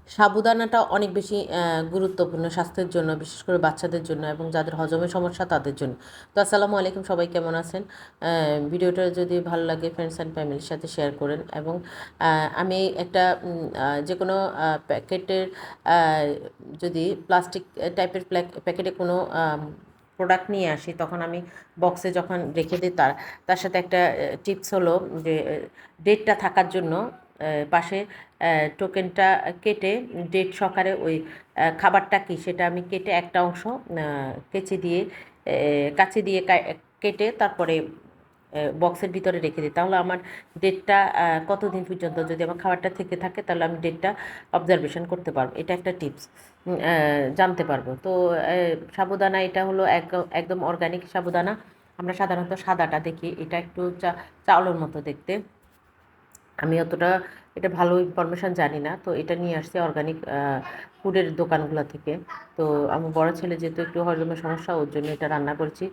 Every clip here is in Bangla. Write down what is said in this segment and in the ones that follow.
সাবুদানাটা অনেক বেশি গুরুত্বপূর্ণ স্বাস্থ্যের জন্য, বিশেষ করে বাচ্চাদের জন্য এবং যাদের হজমের সমস্যা তাদের জন্য। তো আসসালামু আলাইকুম, সবাই কেমন আছেন? ভিডিওটা যদি ভালো লাগে ফ্রেন্ডস অ্যান্ড ফ্যামিলির সাথে শেয়ার করেন। এবং আমি একটা যে কোনো প্যাকেটের যদি প্লাস্টিক টাইপের প্যাকেটে কোনো প্রোডাক্ট নিয়ে আসি, তখন আমি বক্সে যখন রেখে দিই, তার সাথে একটা টিপস হলো যে ডেটটা থাকার জন্য পাশে টোকেনটা কেটে ডেট সহকারে ওই খাবারটা কি সেটা আমি কেটে একটা অংশ কাঁচি দিয়ে কেটে তারপরে বক্সের ভিতরে রেখে দিই। তাহলে আমার ডেটটা কতদিন পর্যন্ত যদি আমার খাবারটা থেকে থাকে, তাহলে আমি ডেটটা অবজারভেশন করতে পারবো। এটা একটা টিপস, জানতে পারবো। তো সাবুদানা এটা হলো একদম অর্গানিক সাবুদানা। আমরা সাধারণত সাদাটা দেখি, এটা একটু চাউলের মতো দেখতে। আমি অতটা এটা ভালো ইনফরমেশান জানি না, তো এটা নিয়ে আসছি অর্গানিক ফুডের দোকানগুলো থেকে। তো আমার বড় ছেলে যেহেতু একটু হজমের সমস্যা, ওর জন্য এটা রান্না করছি।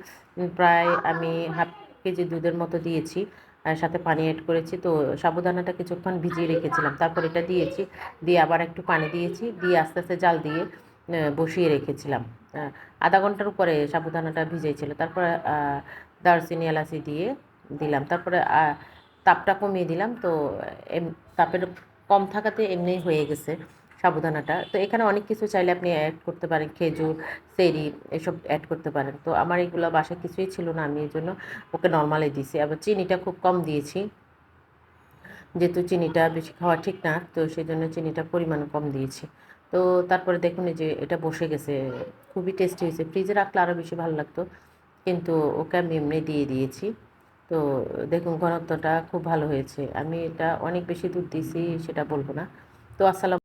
প্রায় আমি হাফ কেজি দুধের মতো দিয়েছি, সাথে পানি অ্যাড করেছি। তো সাবুদানাটা কিছুক্ষণ ভিজিয়ে রেখেছিলাম, তারপর এটা দিয়েছি, দিয়ে আবার একটু পানি দিয়েছি, দিয়ে আস্তে আস্তে জাল দিয়ে বসিয়ে রেখেছিলাম। আধা ঘন্টার উপরে সাবুদানাটা ভিজেছিল। তারপরে দারচিনি এলাচি দিয়ে দিলাম, তারপরে তাপটা কমিয়ে দিলাম। তো তাপের কম থাকাতে এমনি হয়ে গেছে সাবুদানাটা। তো এখানে অনেক কিছু চাইলে আপনি অ্যাড করতে পারেন, খেজুর, চেরি, এসব অ্যাড করতে পারেন। তো আমার এগুলো বাসায় কিছুই ছিল না, আমি এই জন্য ওকে নর্মালি দিয়েছি। আবার চিনিটা খুব কম দিয়েছি, যেহেতু চিনিটা বেশি খাওয়া ঠিক না, তো সেই জন্য চিনিটা পরিমাণ কম দিয়েছি। তো তারপরে দেখুন এই যে এটা বসে গেছে, খুবই টেস্টি হয়েছে। ফ্রিজে রাখলে আরও বেশি ভালো লাগতো, কিন্তু ওকে আমি এমনি দিয়ে দিয়েছি। তো দেখুন ঘনত্বটা খুব ভালো হয়েছে। আমি এটা অনেক বেশি দুধ দিয়েছি সেটা বলবো না। তো আসসালাম।